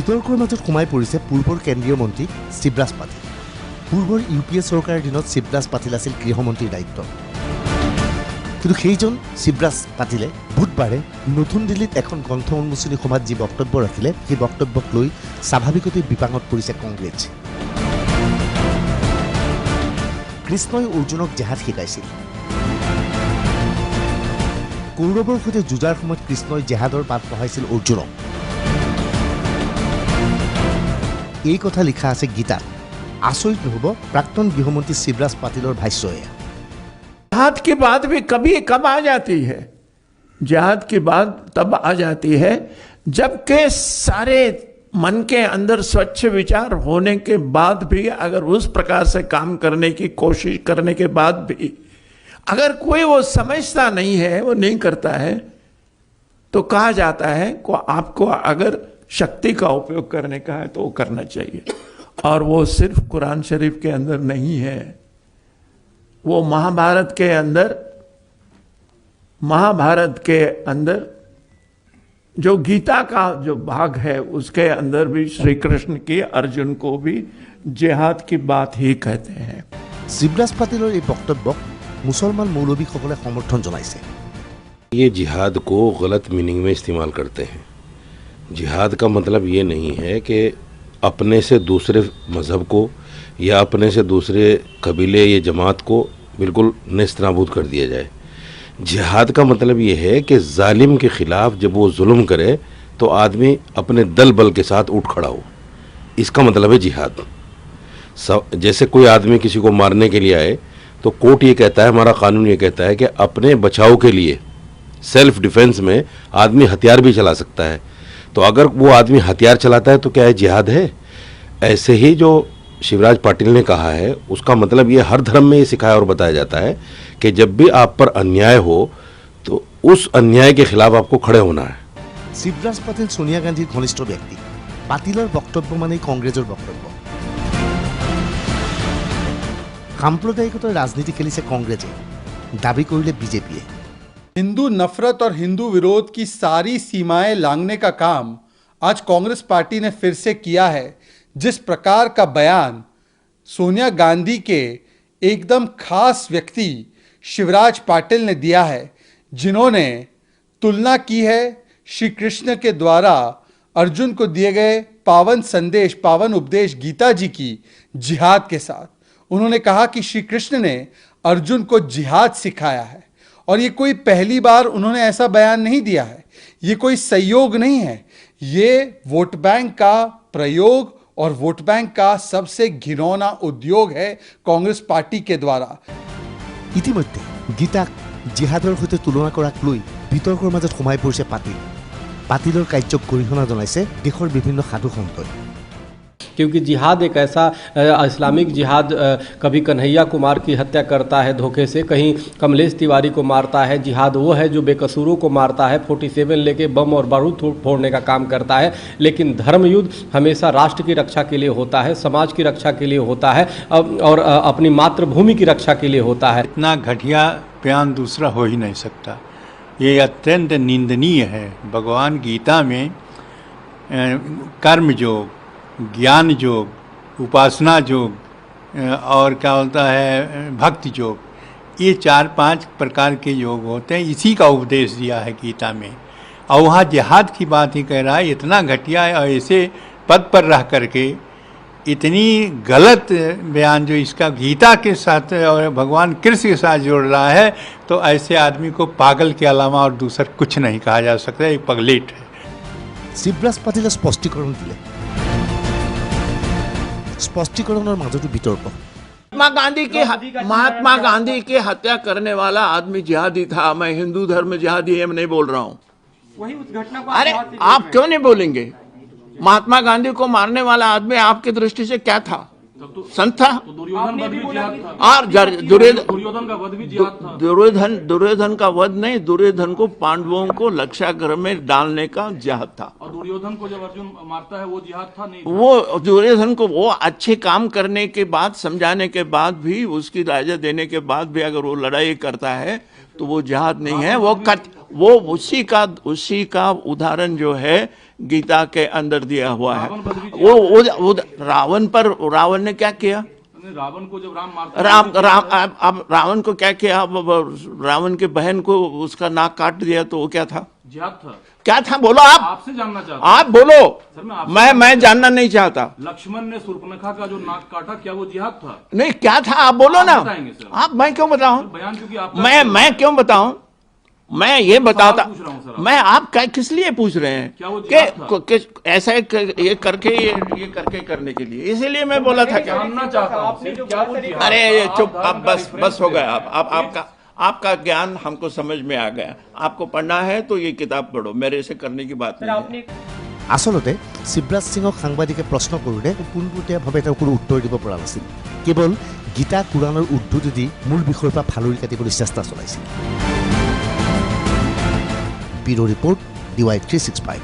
বিতৰ্কৰ মাজত সোমাই পৰিছে পূৰ্বৰ কেন্দ্ৰীয় মন্ত্ৰী শিৱৰাজ পাটিল। পূৰ্বৰ ইউপিএ চৰকাৰৰ দিনত শিৱৰাজ পাটিল আছিল গৃহমন্ত্ৰীৰ দায়িত্ব। কিন্তু সেইজন শিৱৰাজ পাটিলে বুধবাৰে নতুন দিল্লীত এখন গ্ৰন্থ উন্মোচনী সভাত যি বক্তব্য ৰাখিলে সেই বক্তব্যক লৈ স্বাভাৱিকতে বিপাঙত পৰিছে কংগ্ৰেছ। কৃষ্ণই অৰ্জুনক জেহাদ শিকাইছিল। কৌৰৱৰ সৈতে যুঁজাৰ সময়ত কৃষ্ণই জেহাদৰ পাঠ পঢ়াইছিল অৰ্জুনক। এই কথা লিখা আছে গীতাত। आश्चर्य নহব प्राक्तन गृहमंत्री शिवराज पाटिल भाष्य। जिहाद की बात भी कभी कब आ जाती है, जिहाद की बात तब आ जाती है जबकि सारे मन के अंदर स्वच्छ विचार होने के बाद भी अगर उस प्रकार से काम करने की कोशिश करने के बाद भी अगर कोई वो समझता नहीं है, वो नहीं करता है, तो कहा जाता है को आपको अगर शक्ति का उपयोग करने का है तो वो करना चाहिए। और वो सिर्फ कुरान शरीफ के अंदर नहीं है, वो महाभारत के अंदर जो गीता का जो भाग है उसके अंदर भी श्री कृष्ण की अर्जुन को भी जिहाद की बात ही कहते हैं। शिवराज पाटिলৰ এই বক্তব্যক मुसलमान मौलवी সকলে समर्थन जनाइছে। ये जिहाद को गलत मीनिंग में इस्तेमाल करते हैं। जिहाद का मतलब ये नहीं है कि अपने से दूसरे मज़हब को या अपने से दूसरे कबीले या जमात को बिल्कुल नेस्तनाबूद कर दिया जाए। जिहाद का मतलब ये है कि जालिम के ख़िलाफ़ जब वो जुल्म करे तो आदमी अपने दल बल के साथ उठ खड़ा हो, इसका मतलब है जिहाद। जैसे कोई आदमी किसी को मारने के लिए आए तो कोर्ट ये कहता है, हमारा कानून ये कहता है कि अपने बचाव के लिए सेल्फ डिफेंस में आदमी हथियार भी चला सकता है। तो अगर वो आदमी हथियार चलाता है तो क्या है, जिहाद है। ऐसे ही जो शिवराज पाटिल ने कहा है उसका मतलब ये हर धर्म में ये सिखाया और बताया जाता है कि जब भी आप पर अन्याय हो तो उस अन्याय के खिलाफ आपको खड़े होना है। शिवराज पाटिल सोनिया गांधीर घनिष्ठ व्यक्ति। पाटिলৰ বক্তব্য মানে কংগ্ৰেছৰ বক্তব্য। সাম্প্ৰদায়িকতাৰ ৰাজনীতি খেলিছে কংগ্ৰেছে, দাবী কৰিলে বিজেপিয়ে। हिंदू नफरत और हिंदू विरोध की सारी सीमाएं लांघने का काम आज कांग्रेस पार्टी ने फिर से किया है। जिस प्रकार का बयान सोनिया गांधी के एकदम खास व्यक्ति शिवराज पाटिल ने दिया है, जिन्होंने तुलना की है श्री कृष्ण के द्वारा अर्जुन को दिए गए पावन संदेश, पावन उपदेश गीता जी की जिहाद के साथ। उन्होंने कहा कि श्री कृष्ण ने अर्जुन को जिहाद सिखाया है और ये कोई पहली बार उन्होंने ऐसा बयान नहीं दिया है, ये कोई संयोग नहीं है, ये वोट बैंक का प्रयोग और वोट बैंक का सबसे घिनौना उद्योग है कांग्रेस पार्टी के द्वारा। ইতিমধ্যে গীতাক জিহাদৰ সৈতে তুলনা কৰাক লৈ বিতৰ্কৰ মাজত সোমাই পৰিছে পাটিল। পাটিলৰ কাৰ্যক গৰিহণা জনাইছে দেশৰ বিভিন্ন সাধু সন্তই। क्योंकि जिहाद एक ऐसा इस्लामिक जिहाद कभी कन्हैया कुमार की हत्या करता है धोखे से, कहीं कमलेश तिवारी को मारता है। जिहाद वो है जो बेकसूरों को मारता है, 47 लेके बम और बारूद फोड़ने का काम करता है। लेकिन धर्म युद्ध हमेशा राष्ट्र की रक्षा के लिए होता है, समाज की रक्षा के लिए होता है और अपनी मातृभूमि की रक्षा के लिए होता है। इतना घटिया बयान दूसरा हो ही नहीं सकता। ये अत्यंत निंदनीय है। भगवान गीता में कर्म योग, ज्ञान योग, उपासना योग और क्या होता है भक्ति योग, ये 4-5 प्रकार के योग होते हैं। इसी का उपदेश दिया है गीता में। और वहाँ जिहाद की बात ही कह रहा है। इतना घटिया और ऐसे पद पर रह करके इतनी गलत बयान जो इसका गीता के साथ और भगवान कृष्ण के साथ जोड़ रहा है, तो ऐसे आदमी को पागल के अलावा और दूसरा कुछ नहीं कहा जा सकता। एक पगलेट है। शिवराज पाटिले स्पष्टीकरण दिले। स्पष्टीकरणर মাজতো বিতৰ্ক। महात्मा गांधी की हत्या करने वाला आदमी जिहादी था। मैं हिंदू धर्म जिहादी है नहीं बोल रहा हूँ। वही उस घटना को अरे आप क्यों नहीं बोलेंगे? महात्मा गांधी को मारने वाला आदमी आपकी दृष्टि से क्या था? संत था। और दुर्योधन का वध नहीं, दुर्योधन को पांडवों को लक्षागृह में डालने का जिहाद था। और दुर्योधन को जब अर्जुन मारता है वो जिहाद था नहीं? वो दुर्योधन को वो अच्छे काम करने के बाद, समझाने के बाद भी, उसकी राजा देने के बाद भी अगर वो लड़ाई करता है तो वो जिहाद नहीं है। वो उसी का उदाहरण जो है गीता के अंदर दिया हुआ है। रावण बदरी जी वो रावण ने क्या किया? रावण को जब राम मारते अब रावण को क्या किया? रावण के बहन को उसका नाक काट दिया, तो वो क्या था? जिहाद था। क्या था बोलो आप? आपसे जानना चाहता हूं। आप बोलो। सर, मैं आपसे मैं जानना नहीं चाहता। लक्ष्मण ने शूर्पणखा का जो नाक काटा, क्या वो जिहाद था? नहीं, क्या था आप बोलो ना। बताएंगे सर। आप, मैं क्यों बताऊं? बयान क्योंकि आप मैं क्यों बताऊं? मैं ये बताता, पूछ रहा हूं सर। मैं आप किस लिए पूछ रहे हैं? क्या वो जिहाद कि ऐसा ये करके करने के लिए, इसीलिए मैं बोला था क्या? जानना चाहता हूं सिर्फ क्या वो जिहाद अरे था? चुप, आप आप धर्म का बस reference हो दे। गया। आपका ज्ञान हमको समझ में आ गया। आपको पढ़ना है तो ये किताब पढ़ो, मेरे से करने की बात नहीं है। আচলতে শিৱৰাজ সিঙক সাংবাদিকে প্ৰশ্ন কৰোঁতে পোনপটীয়াভাৱে তেওঁ কোনো উত্তৰ দিব পৰা নাছিল। কেৱল গীতা কোৰাণৰ উদ্ধৃতি দি মূল বিষয়ৰ পৰা ফালৰি কাটিবলৈ চেষ্টা চলাইছিল। Bureau' report DY 365।